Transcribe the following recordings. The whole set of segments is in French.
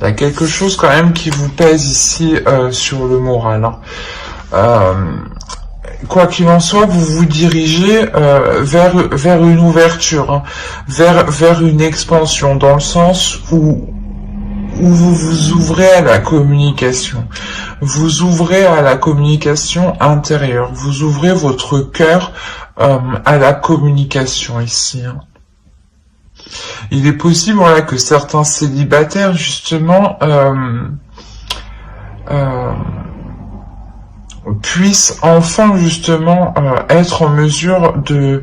Il y a quelque chose quand même qui vous pèse ici sur le moral. Quoi qu'il en soit, vous vous dirigez vers une ouverture, vers une expansion, dans le sens où vous vous ouvrez à la communication. Vous ouvrez à la communication intérieure. Vous ouvrez votre cœur à la communication ici. Il est possible, voilà, que certains célibataires, justement, puissent enfin, justement, être en mesure de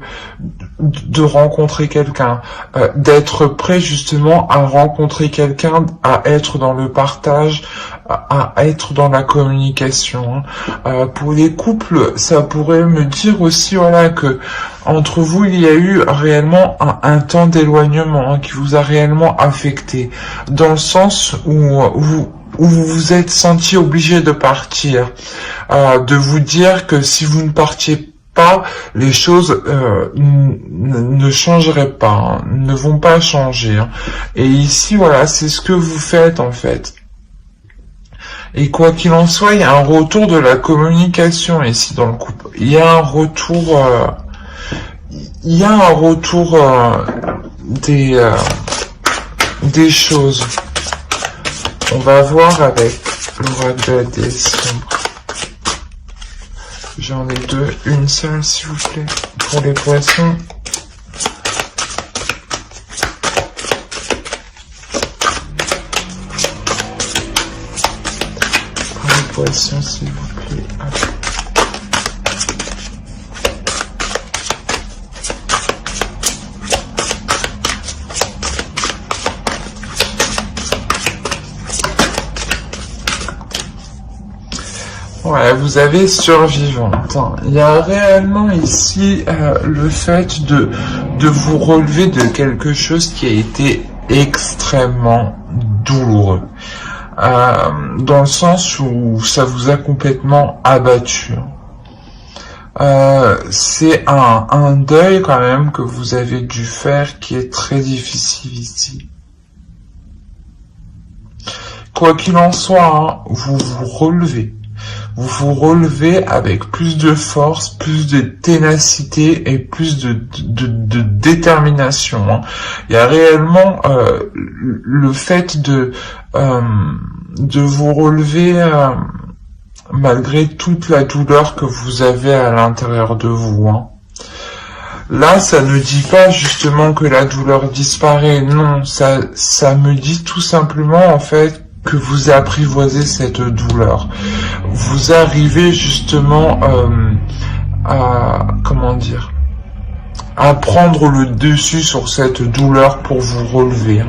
rencontrer quelqu'un, d'être prêt, justement, à rencontrer quelqu'un, à être dans le partage, à être dans la communication. Pour les couples, ça pourrait me dire aussi, voilà, que entre vous, il y a eu réellement un temps d'éloignement qui vous a réellement affecté, dans le sens où vous vous êtes senti obligé de partir, de vous dire que si vous ne partiez pas, les choses ne changeraient pas, ne vont pas changer. Et ici, voilà, c'est ce que vous faites en fait. Et quoi qu'il en soit, il y a un retour de la communication ici dans le couple. Il y a un retour, des choses. On va voir avec l'oracle de la déesse sombre. J'en ai deux, une seule s'il vous plaît, pour les poissons. Pour les poissons s'il vous plaît. Ouais, vous avez survivante. Il y a réellement ici le fait de vous relever de quelque chose qui a été extrêmement douloureux. Dans le sens où ça vous a complètement abattu. C'est un deuil quand même que vous avez dû faire qui est très difficile ici. Quoi qu'il en soit, vous vous relevez. Vous vous relevez avec plus de force, plus de ténacité et plus de détermination. Il y a réellement le fait de vous relever malgré toute la douleur que vous avez à l'intérieur de vous. Là, ça ne dit pas justement que la douleur disparaît. Non, ça me dit tout simplement en fait que vous apprivoisez cette douleur. Vous arrivez justement à prendre le dessus sur cette douleur pour vous relever.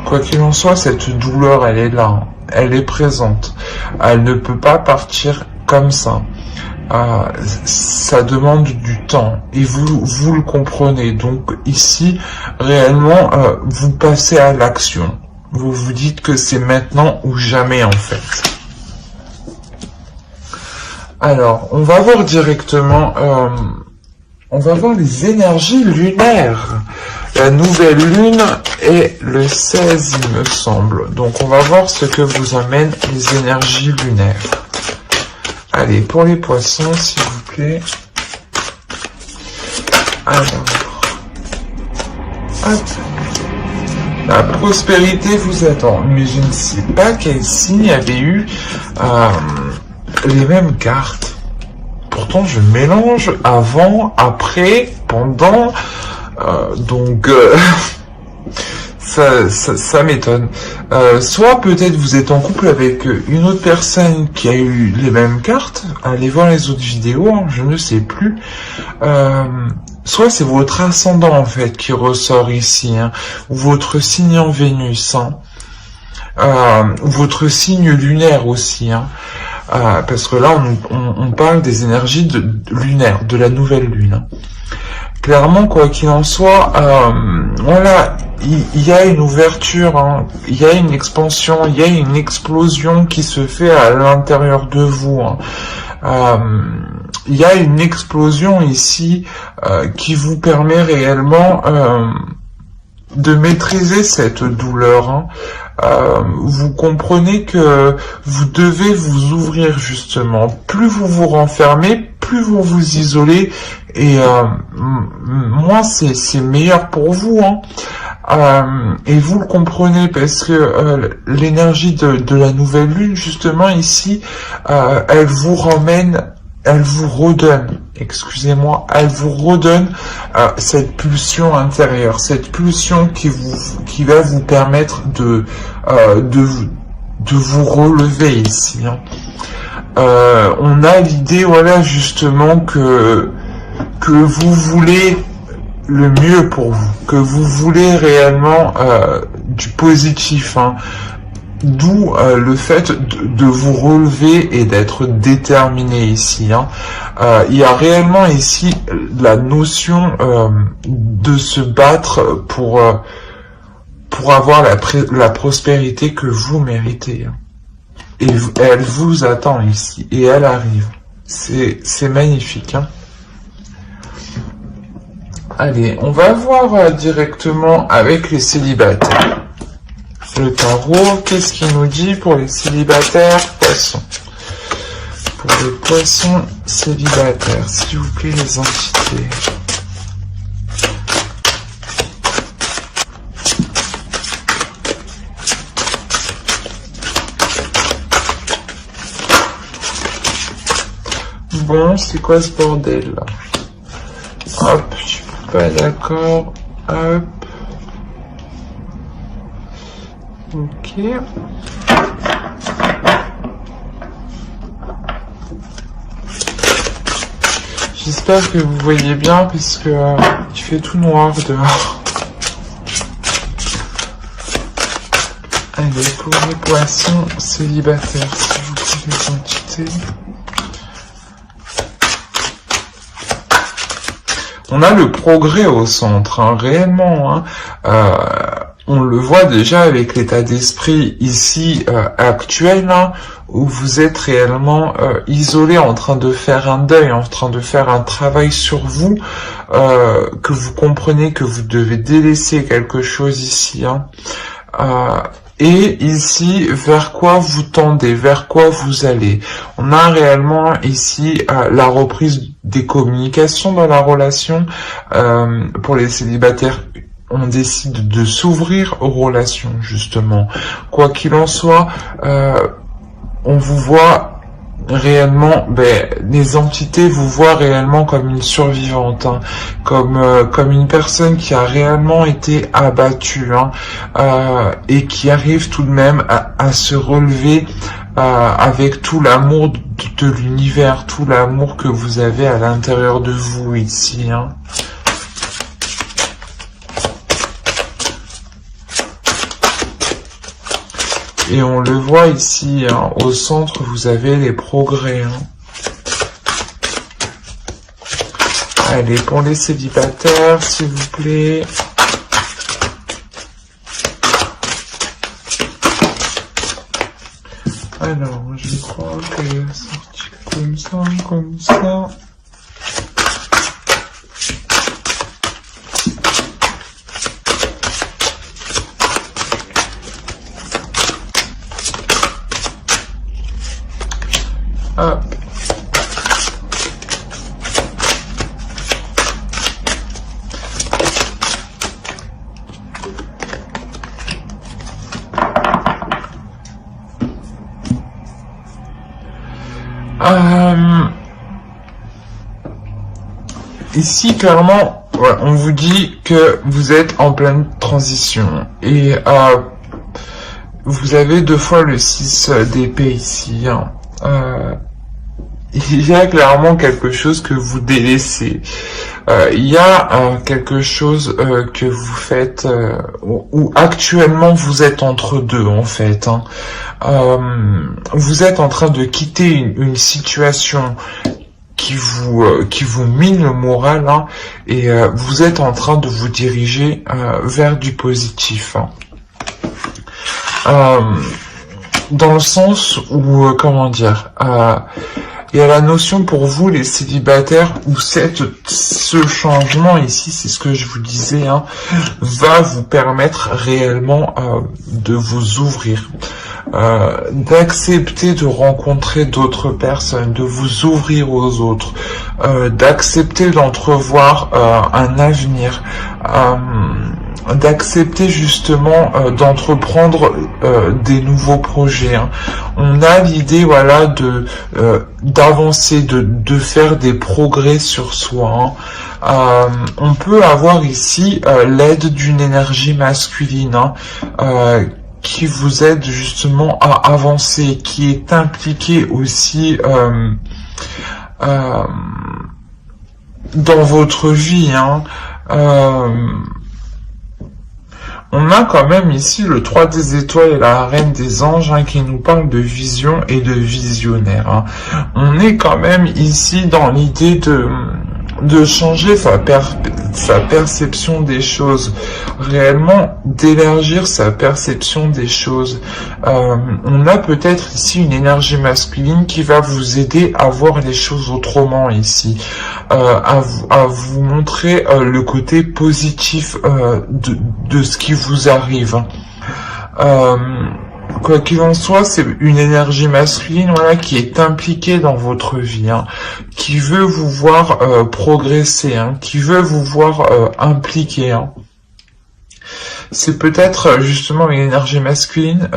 Quoi qu'il en soit, cette douleur, elle est là, elle est présente. Elle ne peut pas partir comme ça. Ça demande du temps et vous le comprenez. Donc ici, réellement, vous passez à l'action. Vous vous dites que c'est maintenant ou jamais en fait. Alors, on va voir directement, on va voir les énergies lunaires. La nouvelle lune est le 16, il me semble. Donc, on va voir ce que vous amènent les énergies lunaires. Allez, pour les poissons, s'il vous plaît. Alors, hop. La prospérité vous attend, mais je ne sais pas quel signe avait eu les mêmes cartes. Pourtant, je mélange avant, après, pendant, donc ça m'étonne. Soit peut-être vous êtes en couple avec une autre personne qui a eu les mêmes cartes. Allez voir les autres vidéos, je ne sais plus. Soit c'est votre ascendant en fait qui ressort ici, ou votre signe en Vénus, votre signe lunaire aussi, parce que là on parle des énergies lunaires, de la nouvelle lune. Clairement, quoi qu'il en soit, voilà, il y a une ouverture, il y a une expansion, il y a une explosion qui se fait à l'intérieur de vous. Il y a une explosion ici qui vous permet réellement de maîtriser cette douleur, vous comprenez que vous devez vous ouvrir justement. Plus vous vous renfermez, plus vous vous isolez, et moins c'est meilleur pour vous, hein. Et vous le comprenez parce que l'énergie de la nouvelle lune, justement ici, elle vous redonne, excusez-moi, elle vous redonne cette pulsion intérieure, cette pulsion qui va vous permettre de vous relever ici, hein. On a l'idée, voilà, justement que vous voulez le mieux pour vous, que vous voulez réellement du positif, hein. D'où le fait de vous relever et d'être déterminé ici, hein. Il y a réellement ici la notion de se battre pour avoir la prospérité que vous méritez, hein. Et elle vous attend ici, et elle arrive. C'est magnifique, hein. Allez, on va voir directement avec les célibataires. Le tarot, qu'est-ce qu'il nous dit pour les célibataires poissons? Pour les poissons célibataires, s'il vous plaît, les entités. Bon, c'est quoi ce bordel là? Hop, je suis pas d'accord. Hop. Ok. J'espère que vous voyez bien parce que il fait tout noir dehors. Allez, pour les poissons célibataires, s'il vous plaît, les entités. On a le progrès au centre, hein, réellement, hein. On le voit déjà avec l'état d'esprit ici actuel, hein, où vous êtes réellement isolé, en train de faire un deuil, en train de faire un travail sur vous, que vous comprenez que vous devez délaisser quelque chose ici, hein. Et ici, vers quoi vous tendez, vers quoi vous allez. On a réellement ici la reprise des communications dans la relation. Pour les célibataires, on décide de s'ouvrir aux relations, justement. Quoi qu'il en soit, on vous voit réellement, les entités vous voient réellement comme une survivante, hein, comme une personne qui a réellement été abattue, hein, et qui arrive tout de même à se relever avec tout l'amour de l'univers, tout l'amour que vous avez à l'intérieur de vous ici, hein. Et on le voit ici, hein, au centre, vous avez les progrès, hein. Allez, pour les célibataires, s'il vous plaît. Alors, je crois que c'est sorti comme ça. Hop. Ici, clairement, ouais, on vous dit que vous êtes en pleine transition. Et vous avez 2 fois le 6 d'épée ici, hein. Il y a clairement quelque chose que vous délaissez. Il y a quelque chose que vous faites où actuellement vous êtes entre deux, en fait, hein. Vous êtes en train de quitter une situation qui vous mine le moral, hein, et vous êtes en train de vous diriger vers du positif, hein. Dans le sens où, comment dire, Il y a la notion pour vous, les célibataires, où ce changement ici, c'est ce que je vous disais, hein, va vous permettre réellement de vous ouvrir, d'accepter de rencontrer d'autres personnes, de vous ouvrir aux autres, d'accepter d'entrevoir un avenir, d'accepter justement d'entreprendre des nouveaux projets. Hein. On a l'idée, voilà, d'avancer, de faire des progrès sur soi. Hein. On peut avoir ici l'aide d'une énergie masculine, hein, qui vous aide justement à avancer, qui est impliquée aussi dans votre vie. Hein. On a quand même ici le 3 des étoiles et la reine des anges, hein, qui nous parle de vision et de visionnaire. Hein. On est quand même ici dans l'idée de changer sa perception des choses, réellement d'élargir sa perception des choses. On a peut-être ici une énergie masculine qui va vous aider à voir les choses autrement ici, à vous montrer le côté positif de ce qui vous arrive. Quoi qu'il en soit, c'est une énergie masculine, voilà, qui est impliquée dans votre vie, hein, qui veut vous voir progresser, hein, qui veut vous voir impliqué. Hein. C'est peut-être justement une énergie masculine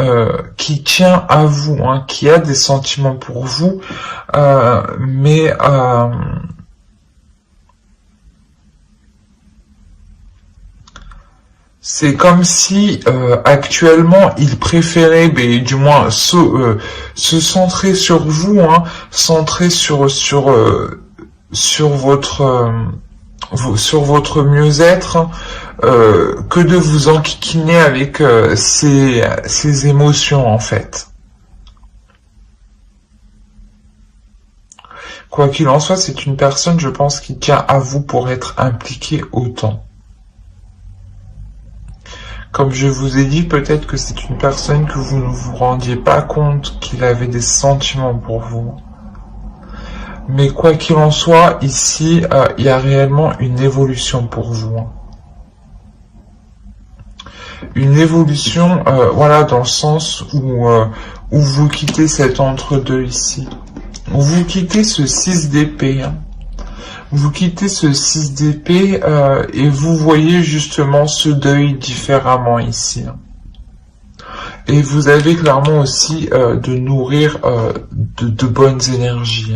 qui tient à vous, hein, qui a des sentiments pour vous, mais c'est comme si actuellement il préférait, du moins se centrer sur vous, hein, centrer sur votre mieux-être, hein, que de vous enquiquiner avec ces émotions en fait. Quoi qu'il en soit, c'est une personne, je pense, qui tient à vous pour être impliquée autant. Comme je vous ai dit, peut-être que c'est une personne que vous ne vous rendiez pas compte qu'il avait des sentiments pour vous. Mais quoi qu'il en soit, ici, il y a réellement une évolution pour vous. Une évolution, voilà, dans le sens où vous quittez cet entre-deux ici. Où vous quittez ce 6 d'épée, hein. Vous quittez ce 6 d'épée et vous voyez justement ce deuil différemment ici. Et vous avez clairement aussi de nourrir de bonnes énergies.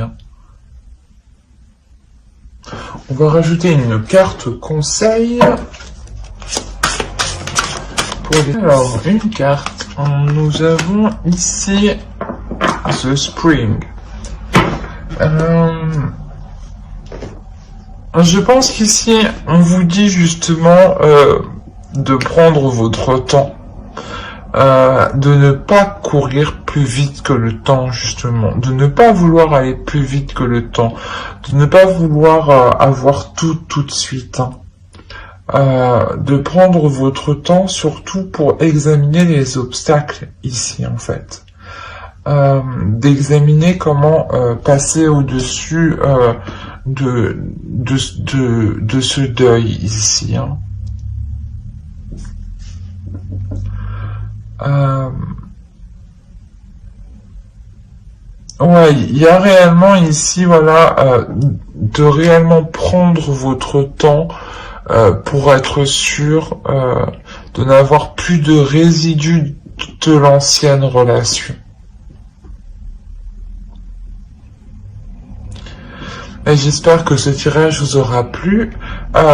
On va rajouter une carte conseil. Alors, une carte. Nous avons ici The Spring. Je pense qu'ici, on vous dit justement de prendre votre temps, de ne pas courir plus vite que le temps, justement, de ne pas vouloir aller plus vite que le temps, de ne pas vouloir avoir tout de suite, hein. De prendre votre temps surtout pour examiner les obstacles ici, en fait. D'examiner comment passer au-dessus de ce deuil ici. Hein. Ouais, il y a réellement ici, voilà, de réellement prendre votre temps pour être sûr de n'avoir plus de résidus de l'ancienne relation. Et j'espère que ce tirage vous aura plu.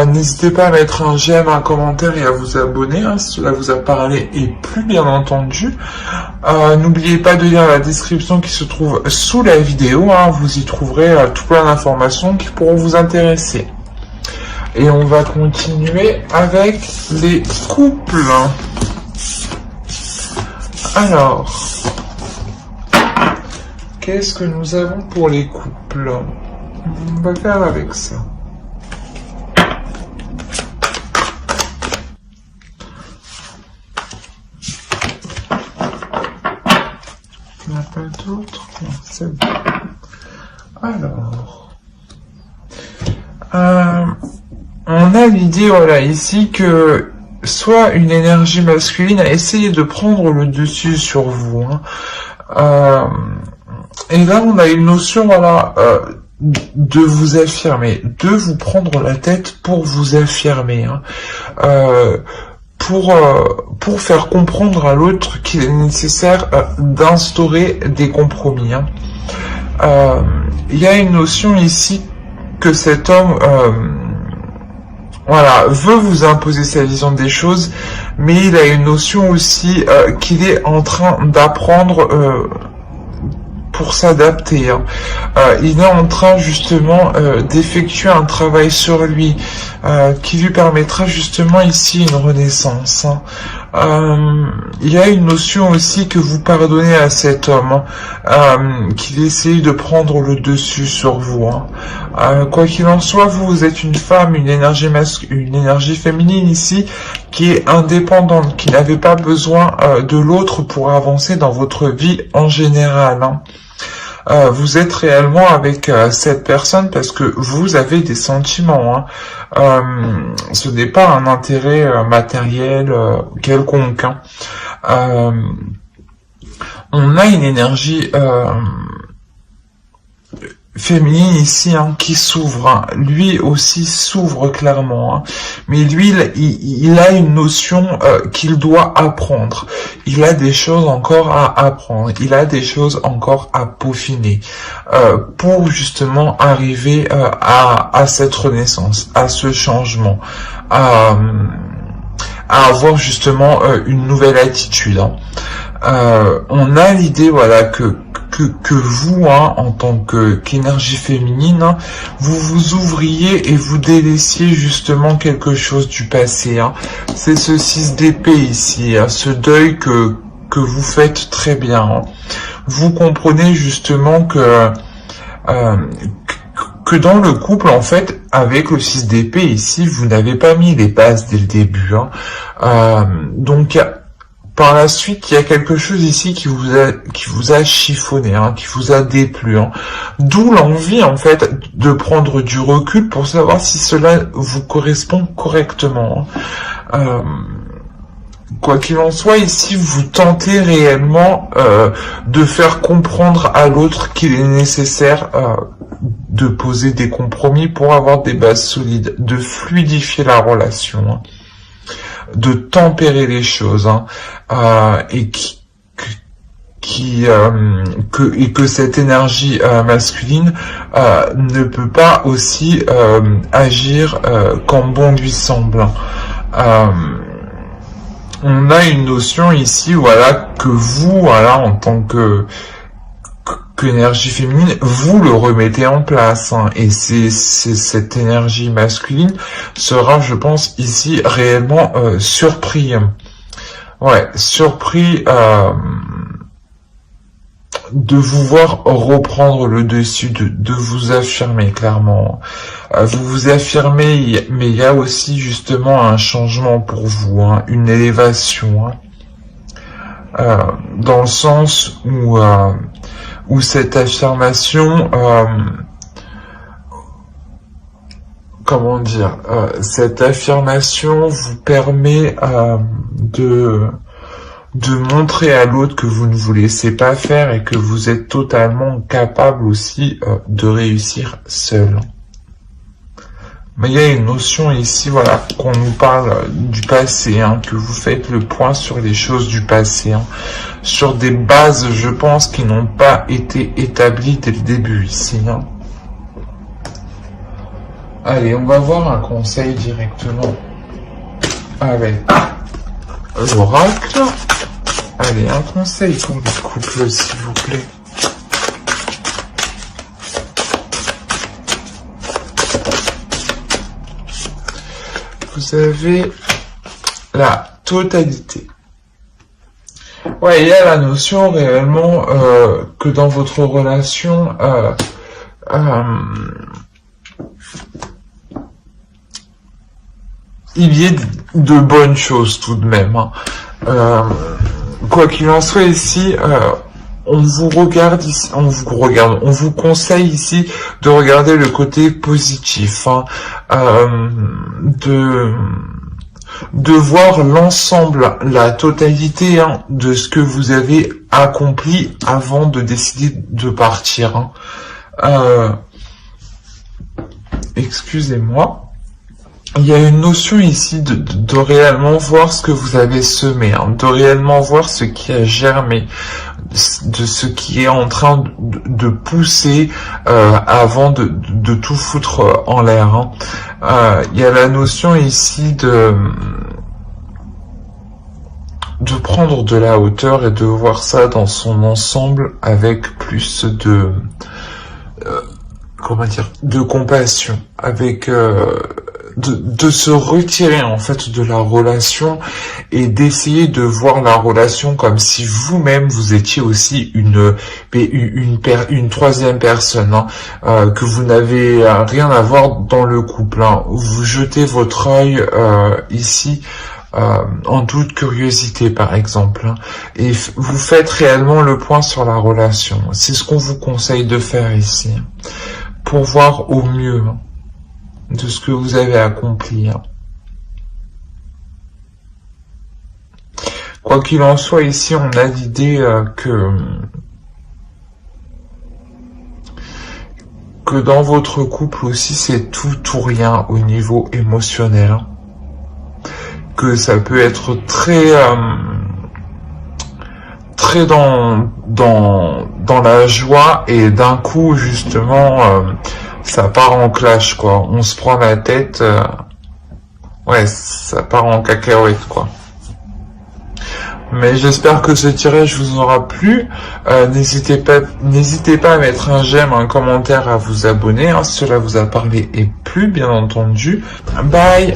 N'hésitez pas à mettre un j'aime, un commentaire et à vous abonner, hein, si cela vous a parlé et plu, bien entendu. N'oubliez pas de lire la description qui se trouve sous la vidéo, hein, vous y trouverez tout plein d'informations qui pourront vous intéresser. Et on va continuer avec les couples. Alors, qu'est-ce que nous avons pour les couples ? On va faire avec ça. Il n'y en a pas d'autres. C'est bon. Alors, on a l'idée, voilà, ici que soit une énergie masculine a essayé de prendre le dessus sur vous. Et là, on a une notion, voilà, de vous affirmer, de vous prendre la tête pour vous affirmer, pour faire comprendre à l'autre qu'il est nécessaire d'instaurer des compromis. Il y a une notion ici que cet homme voilà, veut vous imposer sa vision des choses, mais il a une notion aussi qu'il est en train d'apprendre pour s'adapter. Il est en train justement d'effectuer un travail sur lui qui lui permettra justement ici une renaissance. Il y a une notion aussi que vous pardonnez à cet homme, qu'il essaye de prendre le dessus sur vous. Quoi qu'il en soit, vous êtes une femme, une énergie féminine ici, qui est indépendante, qui n'avait pas besoin de l'autre pour avancer dans votre vie en général. Vous êtes réellement avec cette personne parce que vous avez des sentiments. Ce n'est pas un intérêt matériel quelconque. On a une énergie féminine ici qui s'ouvre. Lui aussi s'ouvre clairement. Mais lui, il a une notion qu'il doit apprendre. Il a des choses encore à apprendre. Il a des choses encore à peaufiner pour justement arriver à cette renaissance, à ce changement, à avoir justement une nouvelle attitude. On a l'idée, voilà, que vous, en tant qu'énergie féminine, vous vous ouvriez et vous délaissiez justement quelque chose du passé. C'est ce 6 d'épée ici, ce deuil que vous faites très bien. Vous comprenez justement que dans le couple, en fait, avec le 6 d'épée ici, vous n'avez pas mis les bases dès le début. Donc, par la suite, il y a quelque chose ici qui vous a chiffonné, qui vous a déplu. D'où l'envie, en fait, de prendre du recul pour savoir si cela vous correspond correctement. Quoi qu'il en soit, ici, vous tentez réellement de faire comprendre à l'autre qu'il est nécessaire de poser des compromis pour avoir des bases solides, de fluidifier la relation, de tempérer les choses, et que cette énergie masculine ne peut pas aussi agir comme bon lui semble. On a une notion ici, voilà, que vous, voilà, en tant qu'énergie féminine, vous le remettez en place, et cette énergie masculine sera, je pense, ici réellement surpris. Ouais, surpris de vous voir reprendre le dessus, de vous affirmer clairement. Vous vous affirmez, mais il y a aussi justement un changement pour vous, une élévation, dans le sens où cette affirmation, comment dire, cette affirmation vous permet de montrer à l'autre que vous ne vous laissez pas faire et que vous êtes totalement capable aussi de réussir seul. Mais il y a une notion ici, voilà, qu'on nous parle du passé, que vous faites le point sur les choses du passé, sur des bases, je pense, qui n'ont pas été établies dès le début ici. Allez, on va voir un conseil directement avec l'oracle. Allez, un conseil pour le couple, s'il vous plaît. Vous avez la totalité. Ouais, il y a la notion réellement que dans votre relation, il y ait de bonnes choses tout de même. Quoi qu'il en soit ici, on vous regarde ici, on vous conseille ici de regarder le côté positif, hein, de voir l'ensemble, la totalité, hein, de ce que vous avez accompli avant de décider de partir. Hein. Excusez-moi. Il y a une notion ici de réellement voir ce que vous avez semé, hein, de réellement voir ce qui a germé, de ce qui est en train de pousser avant de tout foutre en l'air. Hein. Il y a la notion ici de prendre de la hauteur et de voir ça dans son ensemble avec plus de comment dire, de compassion, avec de se retirer en fait de la relation et d'essayer de voir la relation comme si vous-même vous étiez aussi une troisième personne, hein, que vous n'avez rien à voir dans le couple. Hein. Vous jetez votre œil ici en toute curiosité par exemple, hein, et vous faites réellement le point sur la relation. C'est ce qu'on vous conseille de faire ici, pour voir au mieux, hein, de ce que vous avez accompli. Hein. Quoi qu'il en soit, ici on a l'idée que dans votre couple aussi c'est tout ou rien au niveau émotionnel. Hein. Que ça peut être très dans la joie et d'un coup justement ça part en clash quoi, on se prend la tête, ouais, ça part en cacahuète quoi. Mais j'espère que ce tirage vous aura plu. N'hésitez pas à mettre un j'aime, un commentaire, à vous abonner, hein, si cela vous a parlé et plu bien entendu. Bye.